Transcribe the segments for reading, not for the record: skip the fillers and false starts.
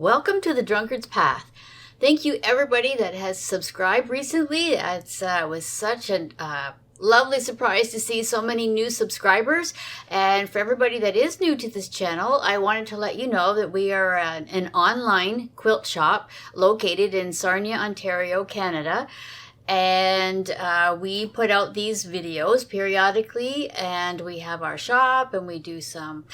Welcome to the Drunkard's Path. Thank you everybody that has subscribed recently. It was such a lovely surprise to see so many new subscribers. And for everybody that is new to this channel, I wanted to let you know that we are an online quilt shop located in Sarnia, Ontario, Canada. And we put out these videos periodically, and we have our shop, and we do some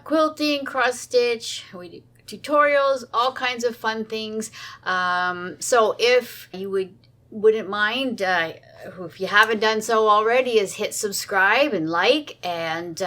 quilting, cross stitch, we do tutorials, all kinds of fun things. So if you wouldn't mind, if you haven't done so already, is hit subscribe and like. And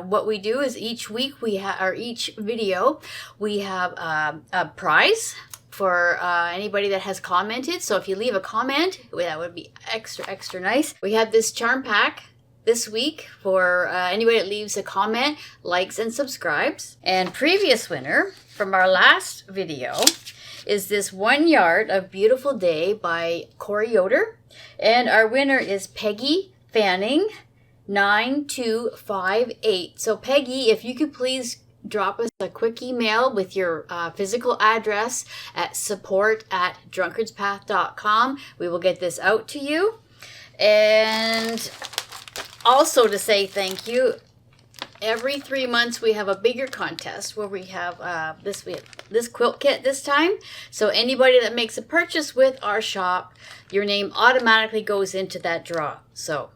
what we do is each week each video we have a prize for anybody that has commented. So if you leave a comment, that would be extra nice. We have this charm pack this week for anybody that leaves a comment, likes, and subscribes. And previous winner from our last video is this 1 yard of Beautiful Day by Corey Yoder. And our winner is Peggy Fanning 9258. So Peggy, if you could please drop us a quick email with your physical address at support@drunkardspath.com. We will get this out to you. And also to say thank you, every 3 months we have a bigger contest where we have this quilt kit this time. So anybody that makes a purchase with our shop, your name automatically goes into that draw. So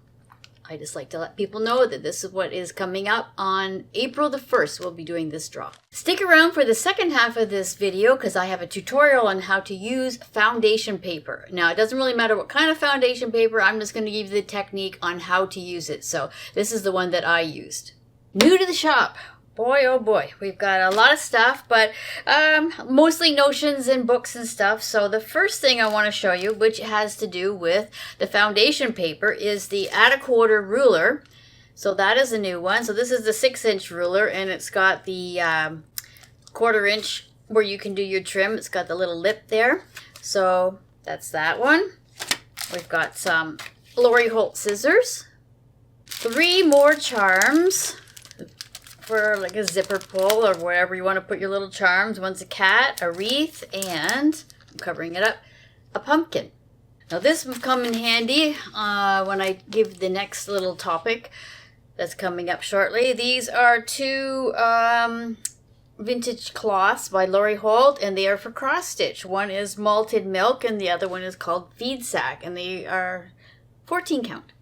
I just like to let people know that this is what is coming up on April the 1st. We'll be doing this draw. Stick around for the second half of this video because I have a tutorial on how to use foundation paper. Now, it doesn't really matter what kind of foundation paper. I'm just going to give you the technique on how to use it. So this is the one that I used. New to the shop. Boy, oh boy, we've got a lot of stuff, but mostly notions and books and stuff. So the first thing I want to show you, which has to do with the foundation paper, is the @1/4 ruler. So that is a new one. So this is the 6-inch ruler, and it's got the 1/4 inch where you can do your trim. It's got the little lip there. So that's that one. We've got some Lori Holt scissors. 3 more charms for like a zipper pull or wherever you want to put your little charms. One's a cat, a wreath, and I'm covering it up, a pumpkin. Now this will come in handy when I give the next little topic that's coming up shortly. These are 2 vintage cloths by Lori Holt, and they are for cross stitch. One is malted milk and the other one is called feed sack, and they are 14 count.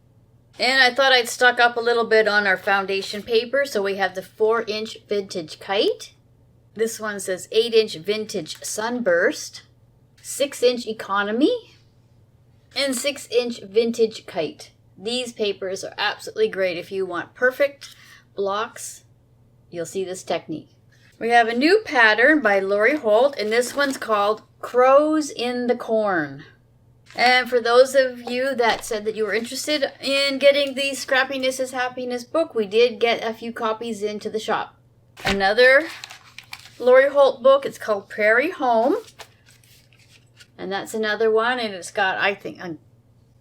And I thought I'd stock up a little bit on our foundation paper. So we have the 4-inch vintage kite. This one says 8-inch vintage sunburst, 6-inch economy, and 6-inch vintage kite. These papers are absolutely great if you want perfect blocks. You'll see this technique. We have a new pattern by Lori Holt, and this one's called Crows in the Corn. And for those of you that said that you were interested in getting the Scrappiness is Happiness book, we did get a few copies into the shop. Another Lori Holt book, it's called Prairie Home. And that's another one, and it's got, I think,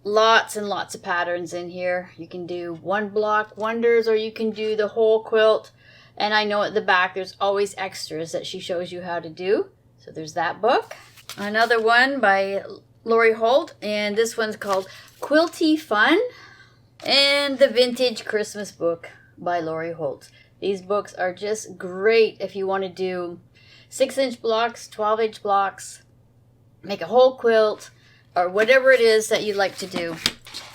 lots and lots of patterns in here. You can do 1 block wonders, or you can do the whole quilt. And I know at the back there's always extras that she shows you how to do. So there's that book. Another one by Lori Holt, and this one's called Quilty Fun, and the Vintage Christmas book by Lori Holt. These books are just great if you want to do 6-inch blocks, 12-inch blocks, make a whole quilt, or whatever it is that you like to do.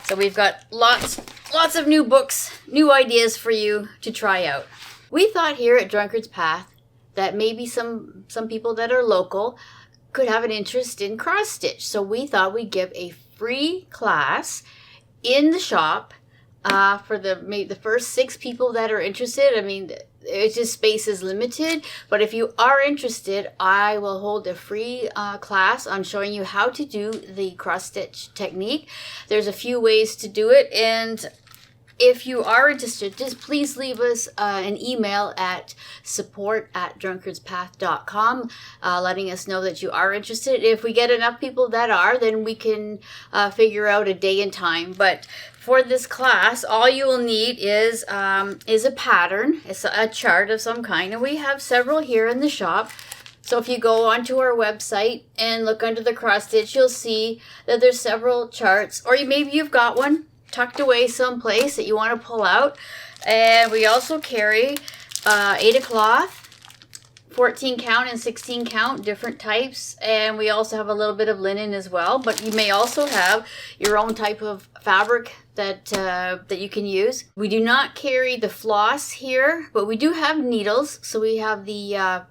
So we've got lots of new books, new ideas for you to try out. We thought here at Drunkard's Path that maybe some people that are local could have an interest in cross stitch. So we thought we'd give a free class in the shop for maybe the first 6 people that are interested. I mean, it's just space is limited, but if you are interested, I will hold a free class on showing you how to do the cross stitch technique. There's a few ways to do it, and if you are interested, just please leave us an email at support@drunkardspath.com letting us know that you are interested. If we get enough people that are, then we can figure out a day and time. But for this class, all you will need is a pattern. It's a chart of some kind, and we have several here in the shop. So if you go onto our website and look under the cross stitch, you'll see that there's several charts, or maybe you've got one tucked away someplace that you want to pull out. And we also carry 8 cloth, 14 count and 16 count, different types. And we also have a little bit of linen as well, but you may also have your own type of fabric that you can use. We do not carry the floss here, but we do have needles. So we have the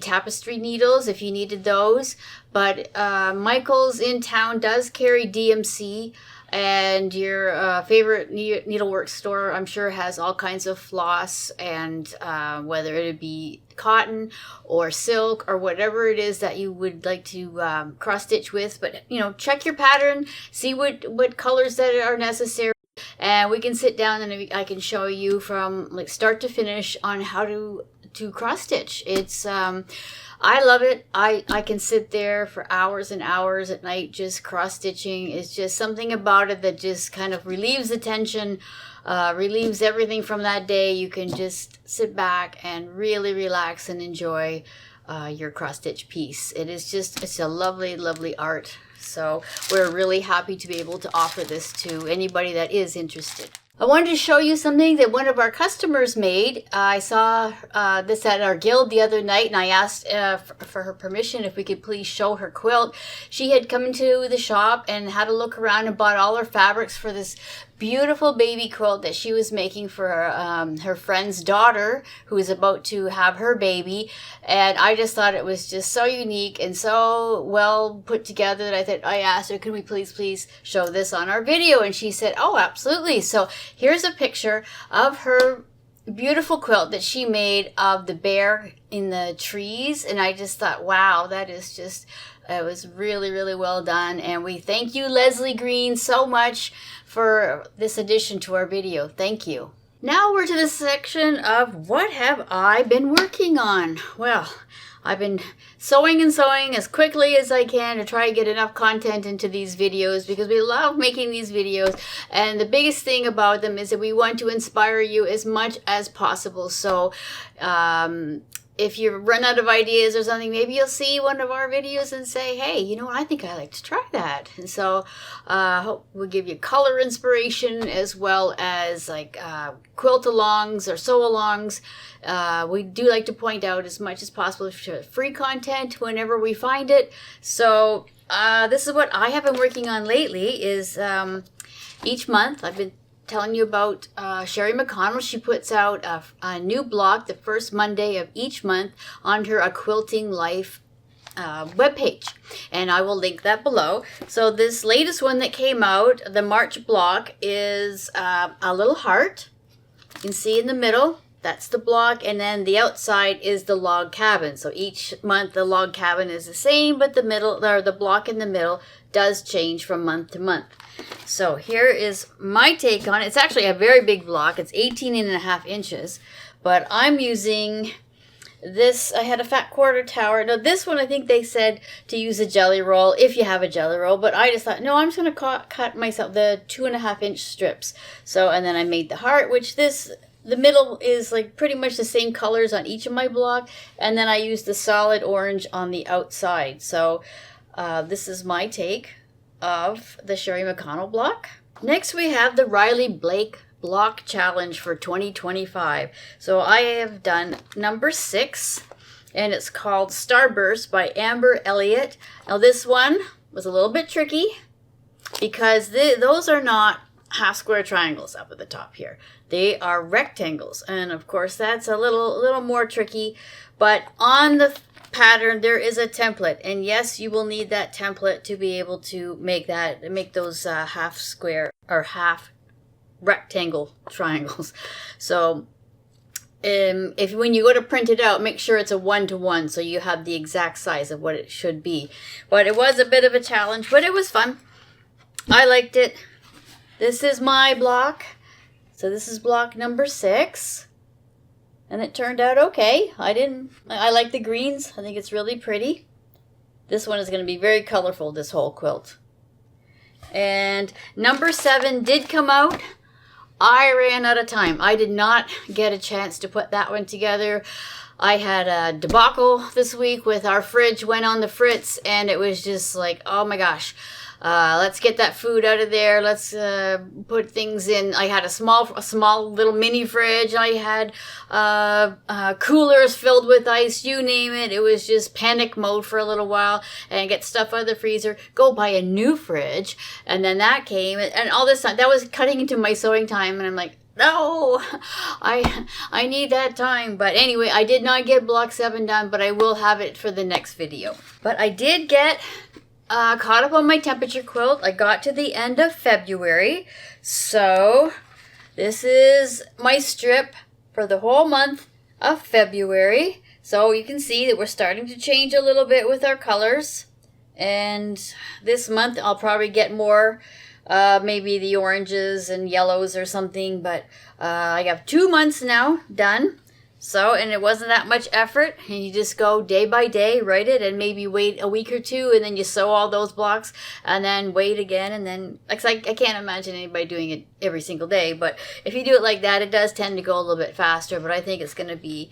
tapestry needles if you needed those. But Michael's in town does carry DMC, and your favorite needlework store, I'm sure, has all kinds of floss, and whether it be cotton or silk or whatever it is that you would like to cross stitch with. But check your pattern, see what colors that are necessary, and we can sit down and I can show you from like start to finish on how to cross stitch. It's I love it. I can sit there for hours and hours at night just cross stitching. It's just something about it that just kind of relieves the tension, relieves everything from that day. You can just sit back and really relax and enjoy your cross stitch piece. It's a lovely, lovely art. So we're really happy to be able to offer this to anybody that is interested. I wanted to show you something that one of our customers made. I saw this at our guild the other night, and I asked for her permission if we could please show her quilt. She had come into the shop and had a look around and bought all her fabrics for this beautiful baby quilt that she was making for her friend's daughter who is about to have her baby. And I just thought it was just so unique and so well put together that I asked her, could we please show this on our video? And she said, oh, absolutely. So here's a picture of her beautiful quilt that she made of the bear in the trees. And I just thought, wow, that is just, it was really, really well done. And we thank you, Leslie Green, so much for this addition to our video. Thank you. Now we're to the section of what have I been working on? Well, I've been sewing and sewing as quickly as I can to try to get enough content into these videos because we love making these videos. And the biggest thing about them is that we want to inspire you as much as possible. So if you run out of ideas or something, maybe you'll see one of our videos and say, hey, you know what, I think I'd like to try that. And so hope we'll give you color inspiration as well as like quilt alongs or sew alongs. We do like to point out as much as possible free content whenever we find it. So this is what I have been working on lately is each month I've been telling you about Shelley McConnell. She puts out a new blog the first Monday of each month on her A Quilting Life webpage, and I will link that below. So this latest one that came out, the March block, is a little heart. You can see in the middle, that's the block, and then the outside is the log cabin. So each month the log cabin is the same, but the middle, or the block in the middle, does change from month to month. So here is my take on it. It's actually a very big block. It's 18.5 inches, but I'm using this. I had a fat quarter tower. Now this one, I think they said to use a jelly roll if you have a jelly roll, but I just thought, no, I'm just going to cut myself the 2.5 inch strips. So, and then I made the heart, which the middle is like pretty much the same colors on each of my block. And then I used the solid orange on the outside. So this is my take of the Shelley McConnell block. Next we have the Riley Blake block challenge for 2025. So I have done number 6 and it's called Starburst by Amber Elliott. Now this one was a little bit tricky because those are not half square triangles up at the top here. They are rectangles, and of course that's a little more tricky, but on the pattern there is a template, and yes, you will need that template to be able to make those half square or half rectangle triangles. So if when you go to print it out, make sure it's a 1-to-1 so you have the exact size of what it should be. But it was a bit of a challenge, but it was fun. I liked it. This is my block. So this is block number 6. And it turned out okay. I like the greens. I think it's really pretty. This one is going to be very colorful, this whole quilt. And number 7 did come out. I ran out of time. I did not get a chance to put that one together. I had a debacle this week with our fridge went on the fritz, and it was just like, oh my gosh. Let's get that food out of there. Let's put things in. I had a small little mini fridge. I had coolers filled with ice. You name it. It was just panic mode for a little while. And get stuff out of the freezer. Go buy a new fridge. And then that came. And all this time, that was cutting into my sewing time. And I'm like, no, I need that time. But anyway, I did not get block 7 done, but I will have it for the next video. But I did get caught up on my temperature quilt. I got to the end of February. So this is my strip for the whole month of February. So you can see that we're starting to change a little bit with our colors. And this month I'll probably get more, maybe the oranges and yellows or something. But I have 2 months now done. So, and it wasn't that much effort, and you just go day by day, write it, and maybe wait a week or two, and then you sew all those blocks, and then wait again, and then, I can't imagine anybody doing it every single day, but if you do it like that, it does tend to go a little bit faster, but I think it's going to be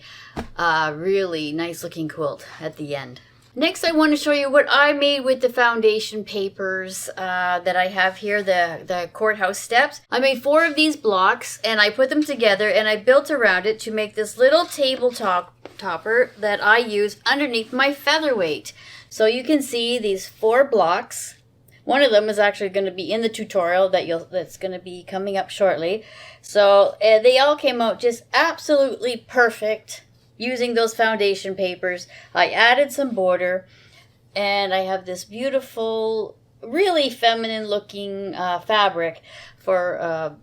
a really nice looking quilt at the end. Next, I want to show you what I made with the foundation papers that I have here, the courthouse steps. I made 4 of these blocks, and I put them together, and I built around it to make this little topper that I use underneath my featherweight. So you can see these 4 blocks. One of them is actually going to be in the tutorial that's going to be coming up shortly. So they all came out just absolutely perfect. Using those foundation papers, I added some border, and I have this beautiful, really feminine looking fabric for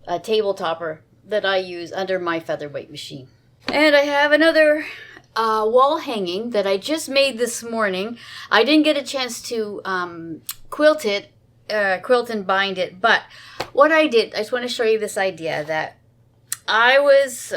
a table topper that I use under my featherweight machine. And I have another wall hanging that I just made this morning. I didn't get a chance to quilt and bind it, but what I did, I just want to show you this idea that I was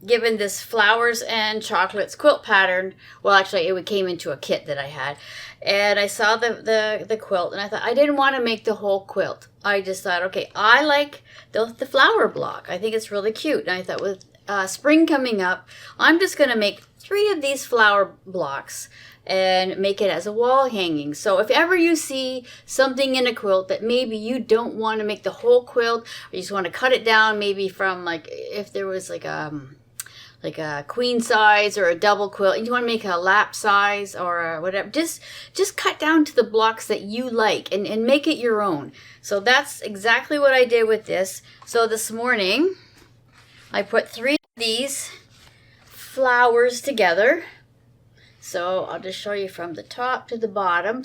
given this flowers and chocolates quilt pattern. Well, actually, it came into a kit that I had, and I saw the quilt, and I thought I didn't want to make the whole quilt. I just thought, okay, I like the flower block. I think it's really cute, and I thought with spring coming up, I'm just going to make 3 of these flower blocks and make it as a wall hanging. So if ever you see something in a quilt that maybe you don't want to make the whole quilt, or you just want to cut it down, maybe from like, if there was like a queen size or a double quilt, and you want to make a lap size or whatever, just cut down to the blocks that you like and make it your own. So that's exactly what I did with this. So this morning, I put 3 of these flowers together. So I'll just show you from the top to the bottom.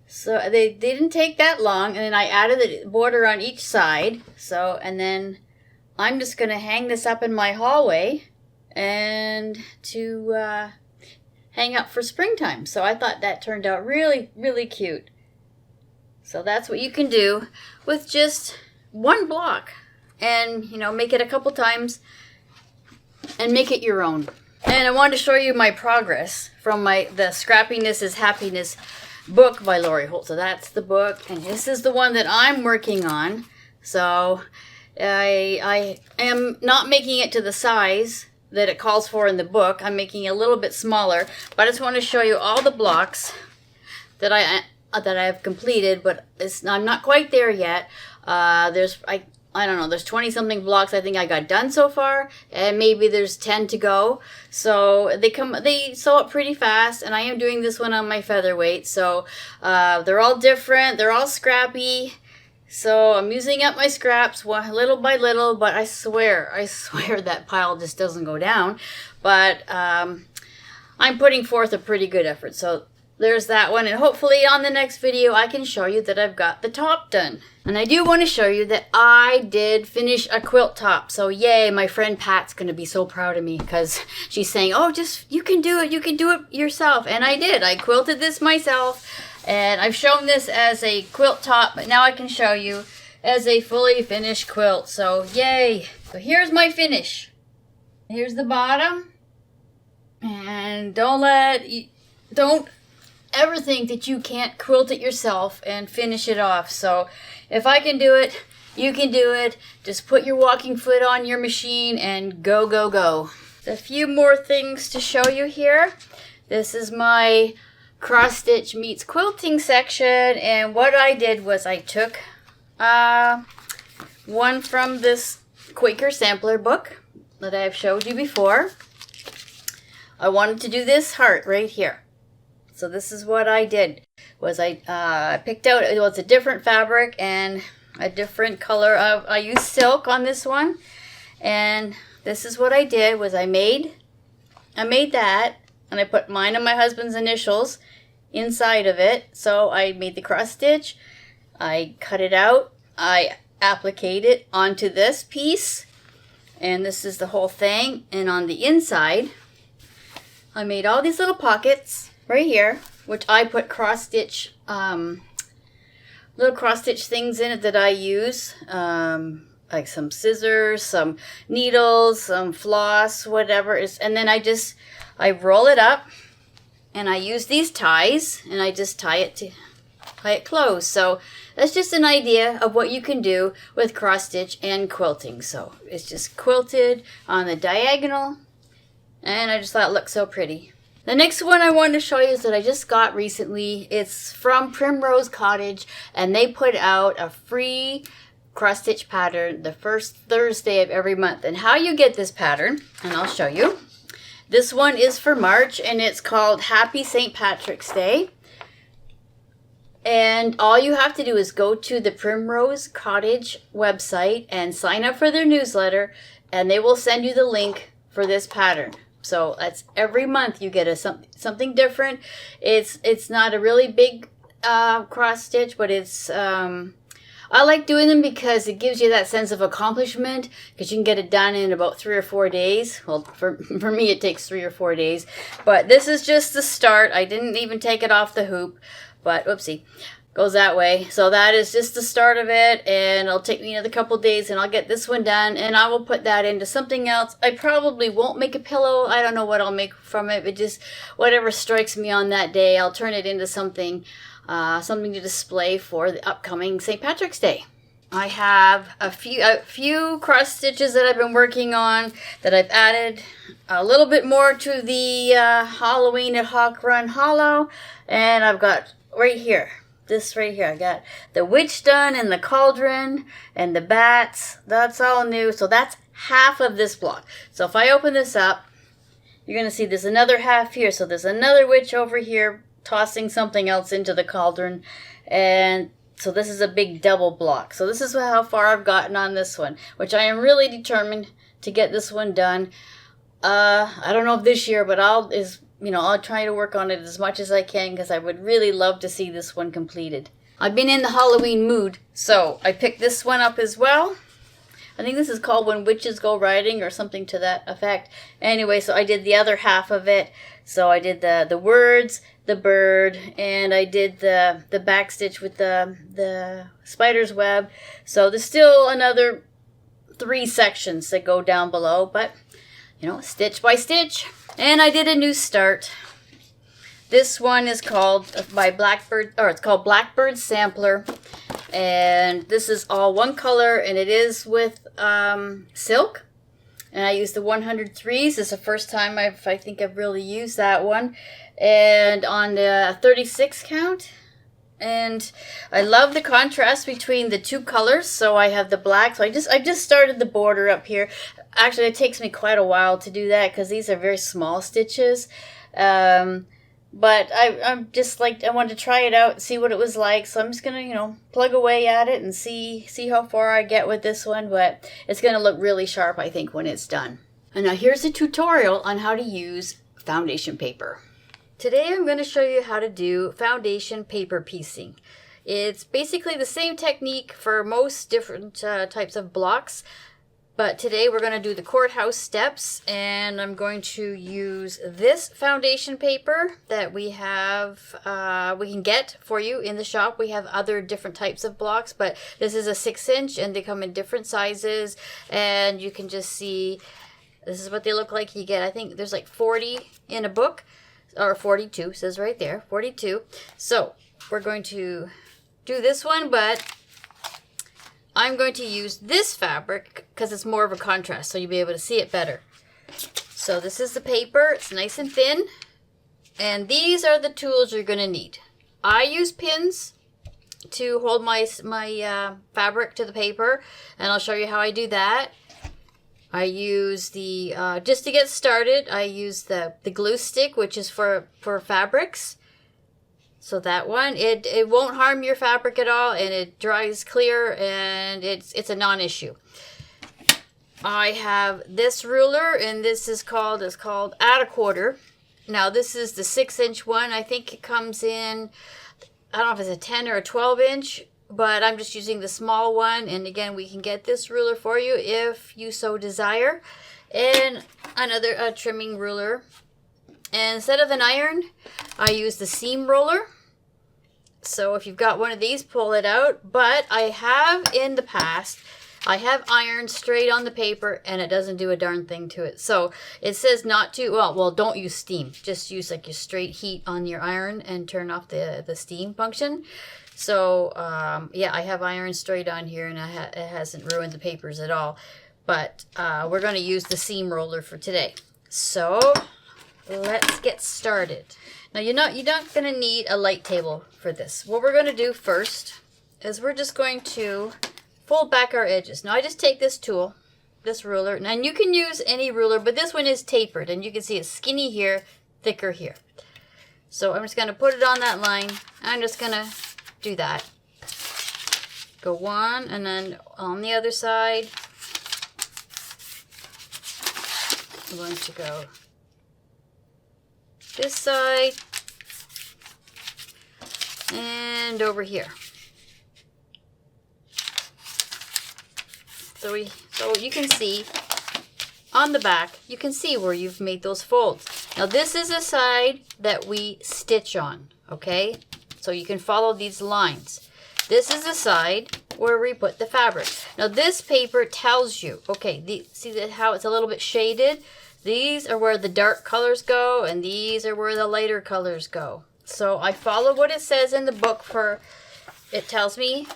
So they didn't take that long, and then I added the border on each side. So, and then I'm just going to hang this up in my hallway and to hang up for springtime. So I thought that turned out really, really cute. So that's what you can do with just 1 block, and you know, make it a couple times and make it your own. And I wanted to show you my progress from the Scrappiness is Happiness book by Lori Holt. So that's the book, and this is the one that I'm working on. So I am not making it to the size that it calls for in the book. I'm making it a little bit smaller, but I just want to show you all the blocks that I have completed, but I'm not quite there yet. I don't know, there's 20 something blocks I think I got done so far, and maybe there's 10 to go. So they sew up pretty fast, and I am doing this one on my featherweight. So they're all different, they're all scrappy. So I'm using up my scraps little by little, but I swear that pile just doesn't go down. But I'm putting forth a pretty good effort. So there's that one, and hopefully on the next video I can show you that I've got the top done. And I do want to show you that I did finish a quilt top. So yay, my friend Pat's going to be so proud of me, because she's saying, oh, you can do it yourself. And I did. I quilted this myself, and I've shown this as a quilt top, but now I can show you as a fully finished quilt. So yay. So here's my finish. Here's the bottom. And don't ever think that you can't quilt it yourself and finish it off. So if I can do it, you can do it. Just put your walking foot on your machine and go, go, go. A few more things to show you here. This is my cross stitch meets quilting section, and what I did was I took one from this Quaker sampler book that I've showed you before. I wanted to do this heart right here. So this is what I did, was I picked out, it was a different fabric and a different color of, I used silk on this one, and this is what I did, was I made that, and I put mine and my husband's initials inside of it. So I made the cross stitch, I cut it out, I appliqued it onto this piece, and this is the whole thing. And on the inside, I made all these little pockets right here, which I put cross stitch, little cross stitch things in it that I use, like some scissors, some needles, some floss, whatever is, and then I roll it up, and I use these ties, and I just tie it closed. So that's just an idea of what you can do with cross stitch and quilting. So it's just quilted on the diagonal, and I just thought it looked so pretty. The next one I wanted to show you is that I just got recently. It's from Primrose Cottage, and they put out a free cross stitch pattern the first Thursday of every month. And how you get this pattern, and I'll show you. This one is for March, and it's called Happy St. Patrick's Day. And all you have to do is go to the Primrose Cottage website and sign up for their newsletter, and they will send you the link for this pattern. So that's every month you get something different. It's not a really big cross stitch, but it's I like doing them because it gives you that sense of accomplishment, because you can get it done in about 3 or 4 days. Well, for me it takes 3 or 4 days, but this is just the start. I didn't even take it off the hoop, but whoopsie, goes that way. So that is just the start of it, and it'll take me another couple days, and I'll get this one done, and I will put that into something else. I probably won't make a pillow. I don't know what I'll make from it, but just whatever strikes me on that day, I'll turn it into something something to display for the upcoming St. Patrick's Day. I have a few cross stitches that I've been working on that I've added a little bit more to the Halloween at Hawk Run Hollow, and I've got right here, this right here, I got the witch done and the cauldron and the bats. That's all new. So that's half of this block. So if I open this up, you're going to see there's another half here. So there's another witch over here tossing something else into the cauldron, and so this is a big double block. So this is how far I've gotten on this one, which I am really determined to get this one done. I don't know if this year, but I'll try to work on it as much as I can, because I would really love to see this one completed. I've been in the Halloween mood, so I picked this one up as well. I think this is called When Witches Go Riding or something to that effect. Anyway, so I did the other half of it. So I did the words, the bird, and I did the back stitch with the spider's web. So there's still another 3 sections that go down below, but stitch by stitch. And I did a new start. This one is called it's called Blackbird Sampler, and this is all one color, and it is with silk. And I used the 103s. This is the first time I think I've really used that one. And on the 36 count. And I love the contrast between the 2 colors. So I have the black. So I just started the border up here. Actually, it takes me quite a while to do that, because these are very small stitches. But I'm just like, I wanted to try it out and see what it was like. So I'm just going to, plug away at it and see how far I get with this one. But it's going to look really sharp, I think, when it's done. And now here's a tutorial on how to use foundation paper. Today I'm going to show you how to do foundation paper piecing. It's basically the same technique for most different types of blocks. But today we're going to do the courthouse steps, and I'm going to use this foundation paper that we can get for you in the shop. We have other different types of blocks, but this is a 6-inch, and they come in different sizes, and you can just see this is what they look like. You get, I think there's like 40 in a book, or 42, says right there, 42. So we're going to do this one, but I'm going to use this fabric because it's more of a contrast, so you'll be able to see it better. So this is the paper. It's nice and thin. And these are the tools you're going to need. I use pins to hold my fabric to the paper, and I'll show you how I do that. I use the, just to get started, I use the glue stick, which is for fabrics. So that one, it won't harm your fabric at all, and it dries clear, and it's a non-issue. I have this ruler, and this is called Add a Quarter. Now this is the 6-inch one. I think it comes in, I don't know if it's a 10 or a 12-inch, but I'm just using the small one. And again, we can get this ruler for you if you so desire. And another trimming ruler. And instead of an iron, I use the seam roller. So if you've got one of these, pull it out. But I have in the past, I have ironed straight on the paper, and it doesn't do a darn thing to it. So it says not to, well, don't use steam. Just use like your straight heat on your iron and turn off the steam function. So yeah, I have iron straight on here, and it hasn't ruined the papers at all. But we're going to use the seam roller for today. So let's get started. Now you're not going to need a light table for this. What we're going to do first is we're just going to fold back our edges. Now I just take this tool, this ruler, and you can use any ruler, but this one is tapered, and you can see it's skinny here, thicker here. So I'm just going to put it on that line. I'm just going to do that. Go one, and then on the other side, I'm going to go this side and over here. So you can see on the back, you can see where you've made those folds. Now this is the side that we stitch on, okay? So you can follow these lines. This is the side where we put the fabric. Now this paper tells you, okay, see how it's a little bit shaded? These are where the dark colors go, and these are where the lighter colors go. So I follow what it says in the book it tells me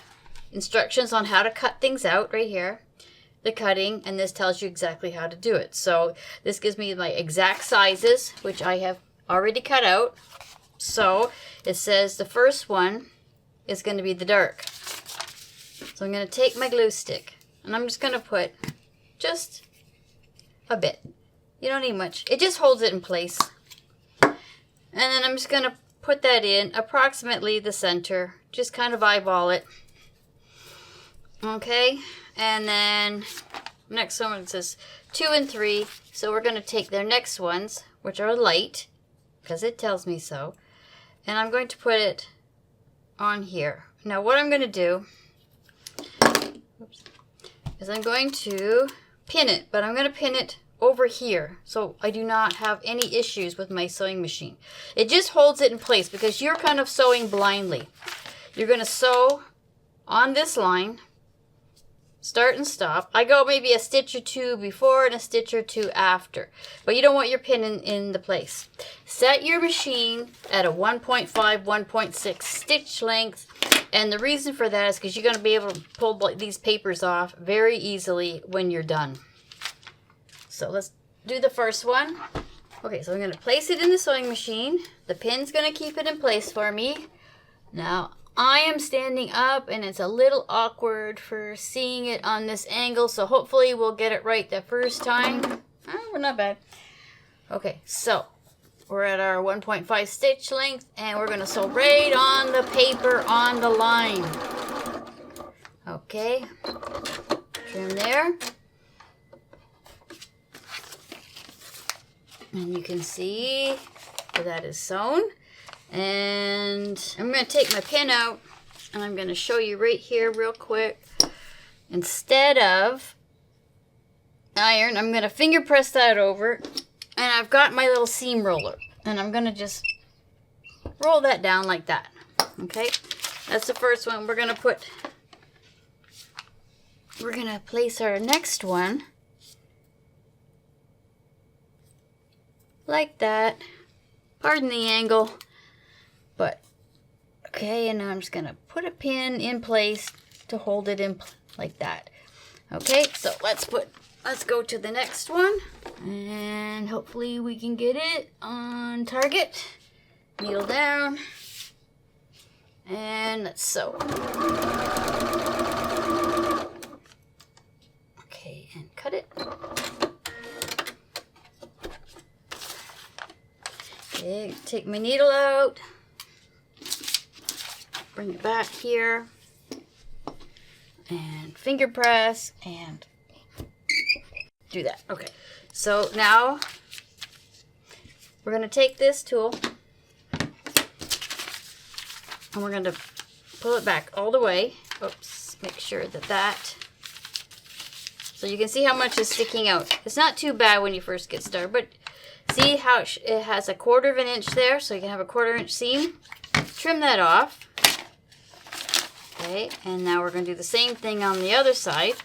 instructions on how to cut things out right here. The cutting, and this tells you exactly how to do it. So this gives me my exact sizes, which I have already cut out. So it says the first one is going to be the dark. So I'm going to take my glue stick, and I'm just going to put just a bit. You don't need much. It just holds it in place. And then I'm just going to put that in approximately the center. Just kind of eyeball it. Okay, and then next one says 2 and 3. So we're going to take their next ones, which are light, because it tells me so. And I'm going to put it on here. Now what I'm going to do is I'm going to pin it, but I'm going to pin it over here so I do not have any issues with my sewing machine. It just holds it in place because you're kind of sewing blindly. You're going to sew on this line. Start and stop. I go maybe a stitch or two before and a stitch or two after. But you don't want your pin in the place. Set your machine at a 1.5, 1.6 stitch length. And the reason for that is because you're going to be able to pull these papers off very easily when you're done. So let's do the first one. Okay, so I'm going to place it in the sewing machine. The pin's going to keep it in place for me. Now, I am standing up, and it's a little awkward for seeing it on this angle, so hopefully we'll get it right the first time. We're not bad. Okay, so we're at our 1.5 stitch length, and we're going to sew right on the paper on the line. Okay, trim there. And you can see where that is sewn. And I'm going to take my pin out, and I'm going to show you right here real quick. Instead of iron, I'm going to finger press that over, and I've got my little seam roller, and I'm going to just roll that down like that. Okay, that's the first one. We're going to place our next one like that. Pardon the angle. But, okay, and now I'm just going to put a pin in place to hold it in like that. Okay, so let's go to the next one. And hopefully we can get it on target. Needle down. And let's sew. Okay, and cut it. Okay, take my needle out. Bring it back here. And finger press and do that. Okay, so now we're going to take this tool and we're going to pull it back all the way. Oops, make sure that so you can see how much is sticking out. It's not too bad when you first get started, but see how it has a 1/4 of an inch there, so you can have a 1/4 inch seam. Trim that off. Okay, and now we're going to do the same thing on the other side.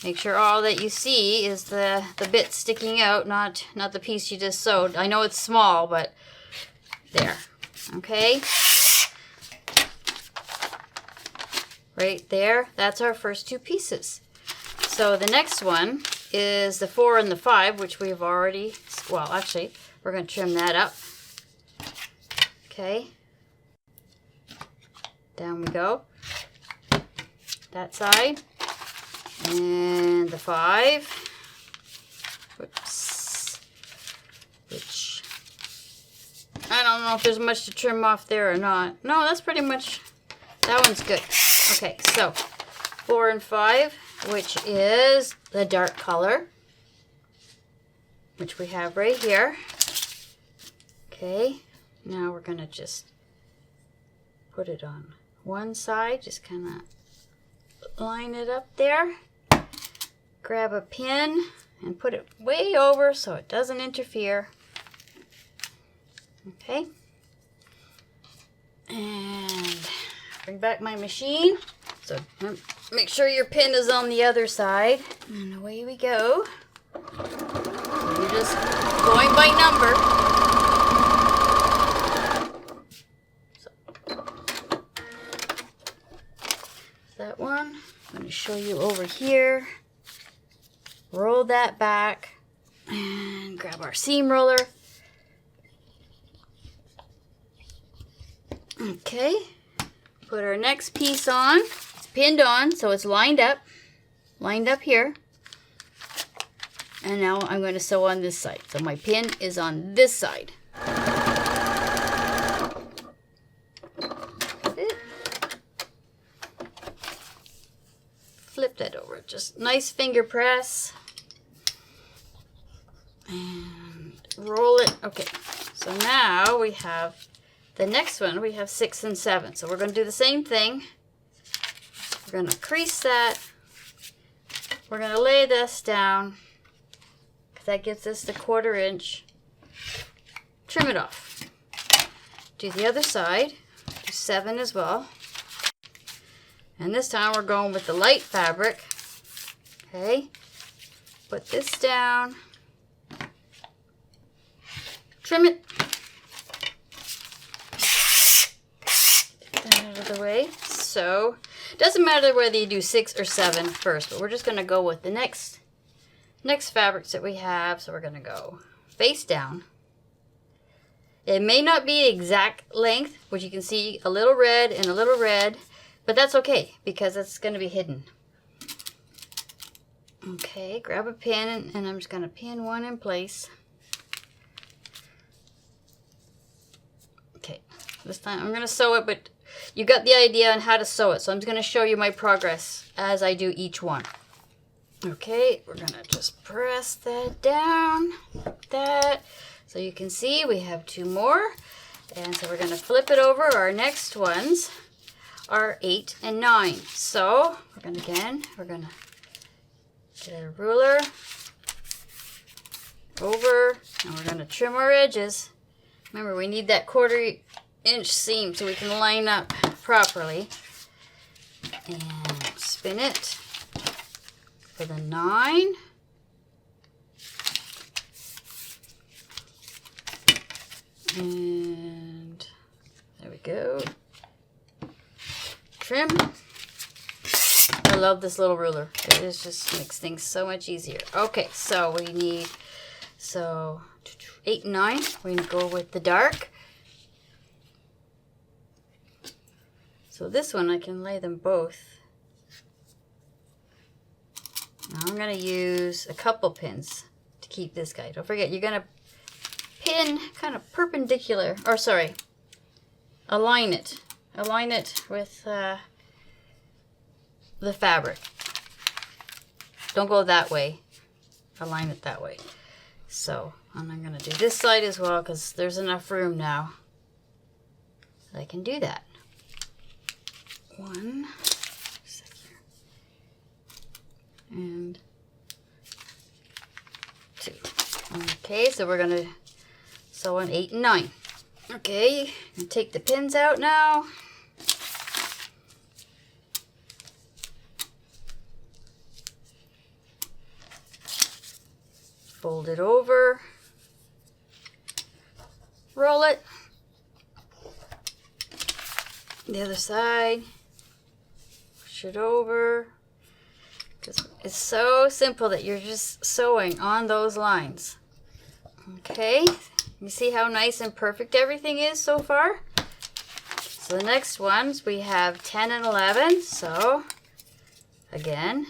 Make sure all that you see is the bit sticking out, not the piece you just sewed. I know it's small, but there. Okay. Right there, that's our first 2 pieces. So the next one is the 4 and the 5, which we've already, well, actually, we're going to trim that up. Okay. Down we go. That side. And the 5. Whoops. Which, I don't know if there's much to trim off there or not. No, that's pretty much, that one's good. Okay, so 4 and 5, which is the dark color, which we have right here. Okay, now we're going to just put it on one side, just kind of line it up there. Grab a pin and put it way over so it doesn't interfere. Okay, and bring back my machine. So make sure your pin is on the other side. And away we go. So you're just going by number. So that one. I'm going to show you over here. Roll that back. And grab our seam roller. Okay. Put our next piece on. It's pinned on, so it's lined up here. And now I'm going to sew on this side. So my pin is on this side. Flip that over. Just nice finger press. And roll it. Okay, so now we have the next one. We have 6 and 7. So we're going to do the same thing. We're going to crease that. We're going to lay this down. That gives us the 1/4 inch. Trim it off. Do the other side. Do 7 as well. And this time we're going with the light fabric. Okay. Put this down. Trim it. Get that out of the way. So, it doesn't matter whether you do 6 or 7 first, but we're just going to go with the next fabrics that we have. So we're going to go face down. It may not be exact length, which you can see a little red and a little red, but that's okay because it's going to be hidden. Okay, grab a pin and I'm just going to pin one in place. Okay, this time I'm going to sew it, but you got the idea on how to sew it. So I'm just going to show you my progress as I do each one. Okay, we're going to just press that down like that. So you can see we have 2 more. And so we're going to flip it over. Our next ones are 8 and 9. So we're going to get a ruler over, and we're going to trim our edges. Remember, we need that 1/4 inch seam so we can line up properly. And spin it for the 9. And there we go. Trim. I love this little ruler. It just makes things so much easier. Okay, so we need So 8 and 9, we're going to go with the dark. So this one, I can lay them both. Now I'm going to use a couple pins to keep this guy. Don't forget, you're going to pin kind of perpendicular, or sorry, align it. Align it with the fabric. Don't go that way. Align it that way. So, and I'm going to do this side as well because there's enough room now that I can do that. 1 second. And 2. Okay, so we're going to sew on 8 and 9. Okay, and take the pins out now. Fold it over. Roll it. The other side. Push it over. It's so simple that you're just sewing on those lines. Okay, you see how nice and perfect everything is so far? So the next ones, we have 10 and 11. So again,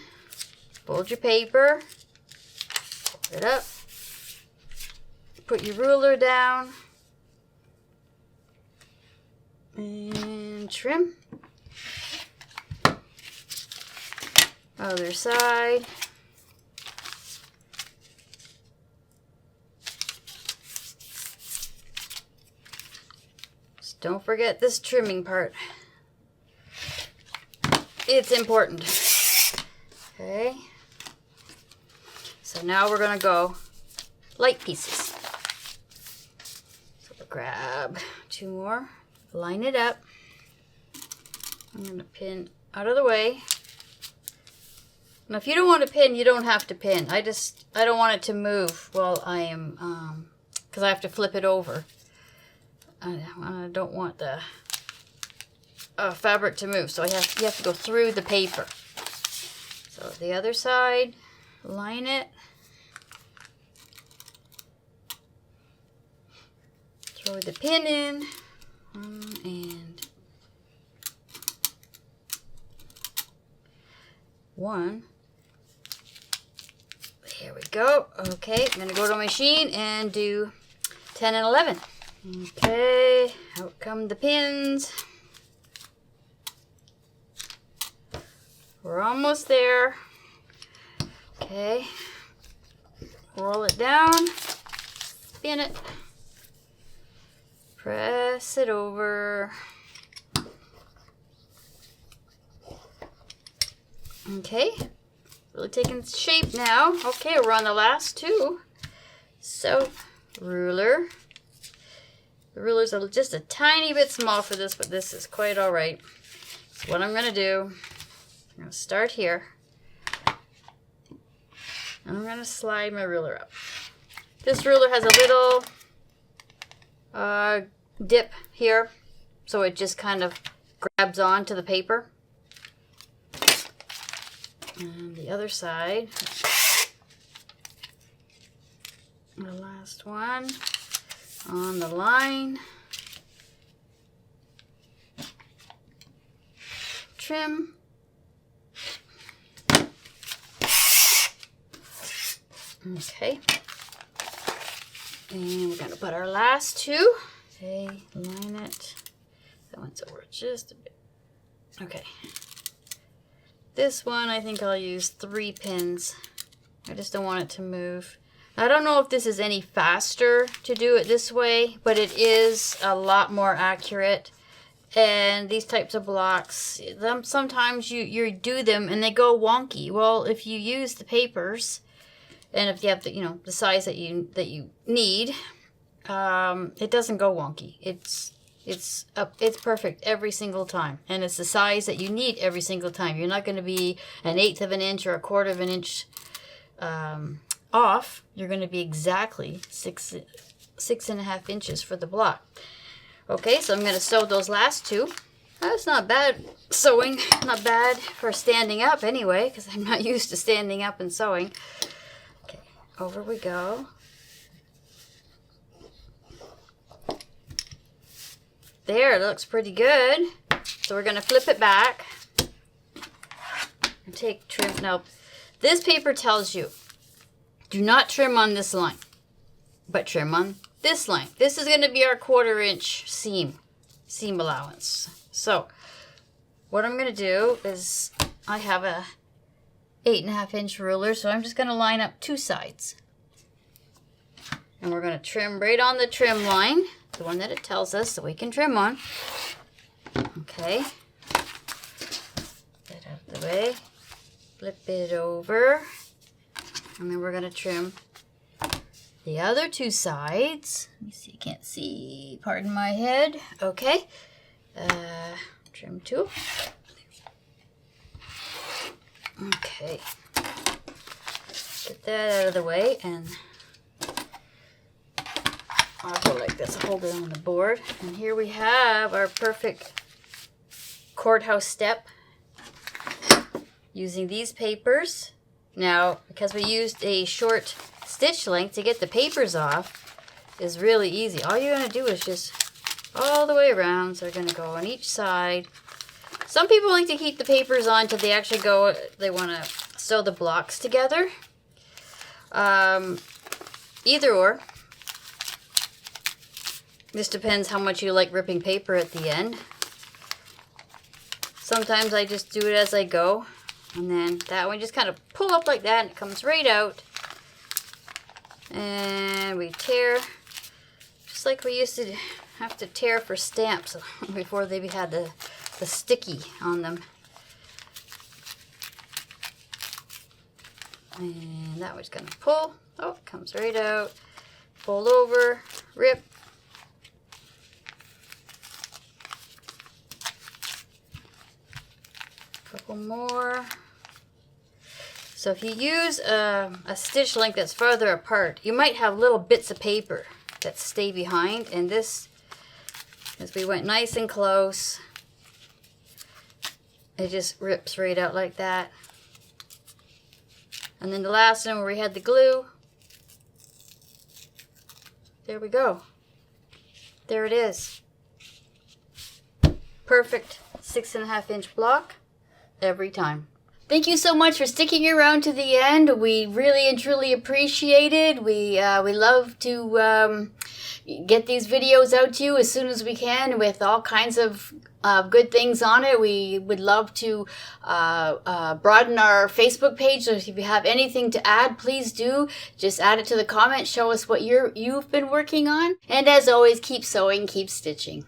fold your paper, fold it up, put your ruler down, and trim. Other side. Just don't forget this trimming part. It's important. Okay. So now we're going to go light pieces. So we'll grab 2 more, line it up. I'm going to pin out of the way. Now, if you don't want to pin, you don't have to pin. I don't want it to move while I am, because I have to flip it over. I don't want the fabric to move, so you have to go through the paper. So the other side, line it. Throw the pin in, and 1. Here we go. Okay, I'm going to go to my machine and do 10 and 11. Okay, out come the pins. We're almost there. Okay, roll it down, spin it, press it over. Okay, really taking shape now. Okay, we're on the last 2. So, ruler. The rulers are just a tiny bit small for this, but this is quite all right. So what I'm going to do, I'm going to start here. And I'm going to slide my ruler up. This ruler has a little dip here, so it just kind of grabs onto the paper. And the other side, the last one on the line, trim, okay, and we're going to put our last 2, okay, line it, that one's over just a bit, okay. This one, I think I'll use 3 pins. I just don't want it to move. I don't know if this is any faster to do it this way, but it is a lot more accurate. And these types of blocks, sometimes you do them and they go wonky. Well, if you use the papers, and if you have the the size that you need, it doesn't go wonky. It's perfect every single time, and it's the size that you need every single time. You're not going to be 1/8 of an inch or 1/4 of an inch off. You're going to be exactly 6.5 inches for the block. Okay, so I'm going to sew those last 2. That's not bad sewing, not bad for standing up anyway, because I'm not used to standing up and sewing. Okay, over we go. There, it looks pretty good. So we're going to flip it back and take trim. Now, this paper tells you, do not trim on this line, but trim on this line. This is going to be our 1/4 inch seam allowance. So what I'm going to do is, I have a 8.5 inch ruler, so I'm just going to line up 2 sides. And we're going to trim right on the trim line, the one that it tells us that we can trim on. Okay. Get out of the way. Flip it over. And then we're going to trim the other 2 sides. Let me see, can't see, pardon my head. Okay. Trim 2. Okay. Get that out of the way, and I'll go like this, hold it on the board. And here we have our perfect courthouse step using these papers. Now, because we used a short stitch length to get the papers off, is really easy. All you're going to do is just all the way around. So they're going to go on each side. Some people like to keep the papers on till they actually go, they want to sew the blocks together. Either or. This depends how much you like ripping paper at the end. Sometimes I just do it as I go. And then that one just kind of pull up like that and it comes right out. And we tear, just like we used to have to tear for stamps before they had the sticky on them. And that one's going to pull. Oh, it comes right out. Fold over, rip. Couple more. So if you use a stitch length that's farther apart, you might have little bits of paper that stay behind. And this, as we went nice and close, it just rips right out like that. And then the last one where we had the glue, there we go. There it is. Perfect 6.5 inch block every time. Thank you so much for sticking around to the end. We really and truly appreciate it. We love to get these videos out to you as soon as we can with all kinds of good things on it. We would love to broaden our Facebook page. So if you have anything to add, please do. Just add it to the comments. Show us what you've been working on. And as always, keep sewing, keep stitching.